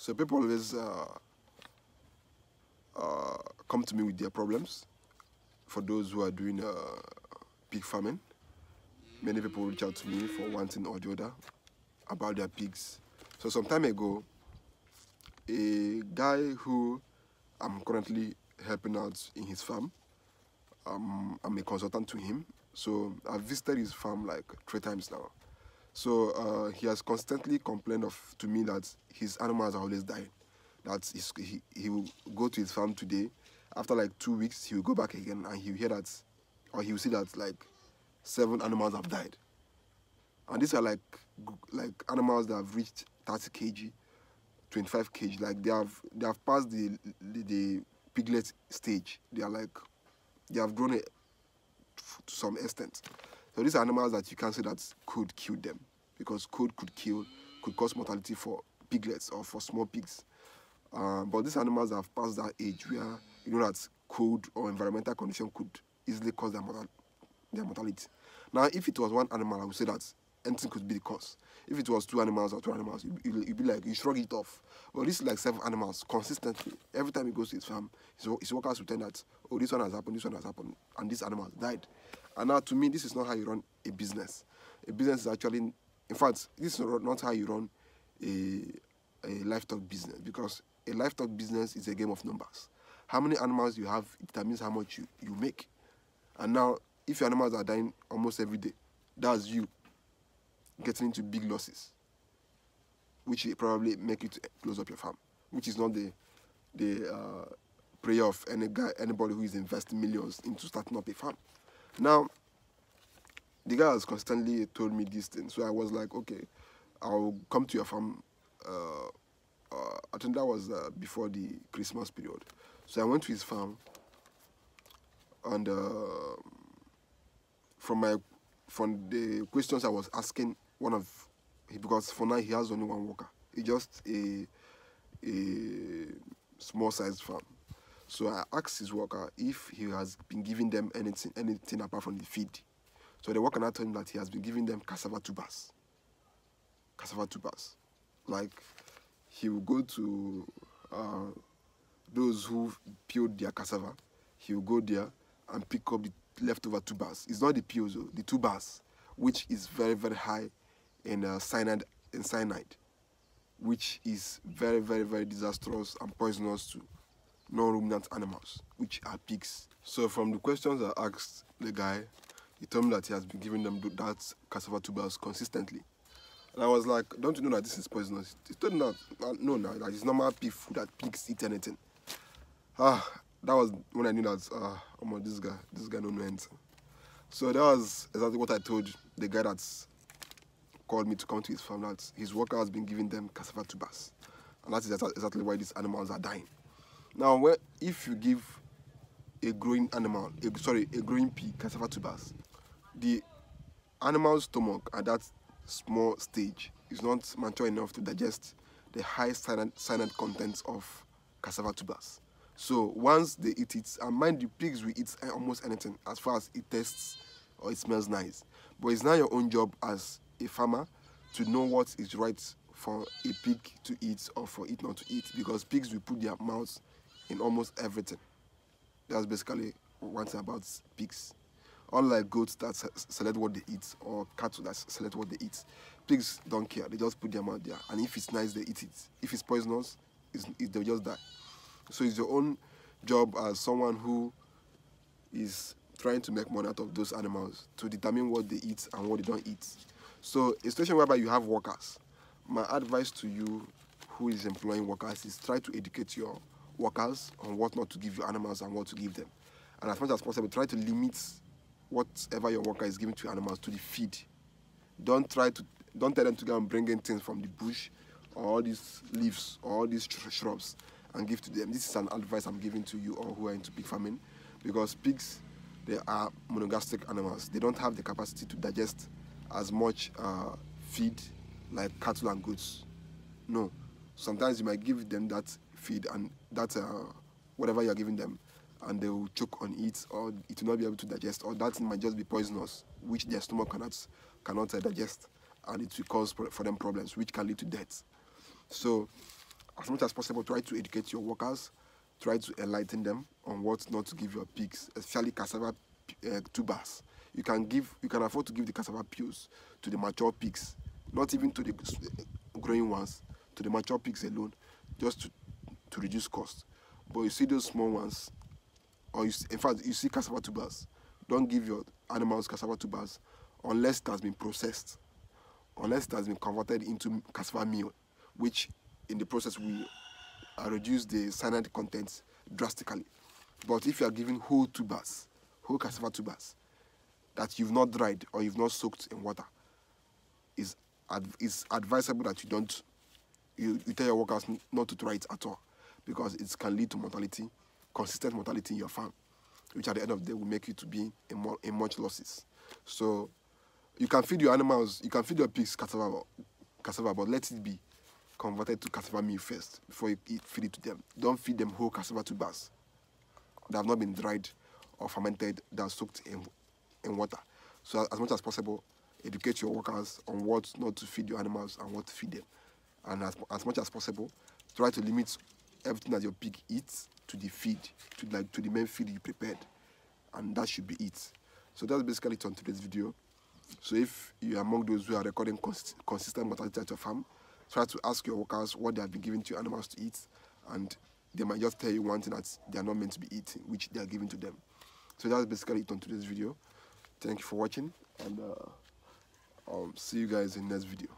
So people always come to me with their problems. For those who are doing pig farming, many people reach out to me for one thing or the other about their pigs. So some time ago, a guy who I'm currently helping out in his farm, I'm a consultant to him. So I've visited his farm like 3 times now. So he has constantly complained to me that his animals are always dying. That he will go to his farm today. After like 2 weeks, he will go back again and he will hear that, or he will see that like 7 animals have died. And these are like animals that have reached 30 kg, 25 kg. Like they have passed the piglet stage. They have grown to some extent. So these are animals that you can't say that could kill them, because could cause mortality for piglets or for small pigs. But these animals have passed that age where you know that cold or environmental condition could easily cause their mortality. Now, if it was one animal, I would say that anything could be the cause. If it was 2 animals or 2 animals, you'd be like, you shrug it off. But this is like 7 animals consistently. Every time he goes to his farm, his workers will tell that, oh, this one has happened, and this animal died. And now, to me, this is not how you run a business. A business is actually, in fact, this is not how you run a livestock business, because a livestock business is a game of numbers. How many animals you have determines how much you make. And now, if your animals are dying almost every day, that's you getting into big losses, which will probably make you to close up your farm, which is not the prayer of anybody who is investing millions into starting up a farm. Now, the guy has constantly told me these things, so I was like, okay, I'll come to your farm. I think that was before the Christmas period. So I went to his farm, and from the questions I was asking, because for now he has only 1 worker. It's just a small sized farm. So I asked his worker if he has been giving them anything apart from the feed. So the worker now told him that he has been giving them cassava tubers. Like, he will go to those who peeled their cassava. He will go there and pick up the leftover tubers. It's not the peels, the tubers, which is very, very high in cyanide, which is very, very, very disastrous and poisonous to non-ruminant animals, which are pigs. So from the questions I asked the guy, he told me that he has been giving them that cassava tubers consistently. And I was like, don't you know that this is poisonous? He told me that, no, that it's normal pig food, that pigs eat anything. That was when I knew that, this guy don't know anything. So that was exactly what I told the guy that's called me to come to his farm, that his worker has been giving them cassava tubers. And that is exactly why these animals are dying. Now, if you give a growing pig cassava tubers, the animal's stomach at that small stage is not mature enough to digest the high cyanide contents of cassava tubers. So once they eat it, and mind you, pigs will eat almost anything as far as it tastes or it smells nice. But it's now your own job as a farmer to know what is right for a pig to eat or for it not to eat, because pigs will put their mouths in almost everything. That's basically one thing about pigs. Unlike goats that select what they eat, or cattle that select what they eat, pigs don't care. They just put their mouth there, and if it's nice, they eat it. If it's poisonous, they'll just die. So it's your own job as someone who is trying to make money out of those animals to determine what they eat and what they don't eat. So a situation whereby you have workers, my advice to you who is employing workers is try to educate your workers on what not to give your animals and what to give them. And as much as possible, try to limit whatever your worker is giving to your animals to the feed. Don't tell them to go and bring in things from the bush or all these leaves or all these shrubs and give to them. This is an advice I'm giving to you all who are into pig farming, because pigs, they are monogastric animals. They don't have the capacity to digest as much feed like cattle and goats. No. Sometimes you might give them that feed and that whatever you're giving them, and they will choke on it, or it will not be able to digest, or that might just be poisonous, which their stomach cannot digest, and it will cause for them problems, which can lead to death. So as much as possible, try to educate your workers, try to enlighten them on what not to give your pigs, especially cassava tubers. You can afford to give the cassava peels to the mature pigs, not even to the growing ones, to the mature pigs alone, just to reduce cost. But you see those small ones, or in fact, you see cassava tubers. Don't give your animals cassava tubers unless it has been processed, unless it has been converted into cassava meal, which in the process will reduce the cyanide content drastically. But if you are giving whole tubers, whole cassava tubers, that you've not dried or you've not soaked in water, it's advisable that you tell your workers not to try it at all, because it can lead to mortality, consistent mortality in your farm, which at the end of the day will make you to be in much losses. So you can feed your animals, you can feed your pigs cassava, but let it be converted to cassava meal first before you feed it to them. Don't feed them whole cassava tubers that have not been dried or fermented, that are soaked in water. So as much as possible, educate your workers on what not to feed your animals and what to feed them. And as much as possible, try to limit everything that your pig eats to the feed, to the main feed you prepared, and that should be it. So that's basically it on today's video. So if you're among those who are recording consistent mortality at your farm, try to ask your workers what they have been giving to your animals to eat, and they might just tell you one thing that they are not meant to be eating, which they are giving to them. So that's basically it on today's video. Thank you for watching, and see you guys in the next video.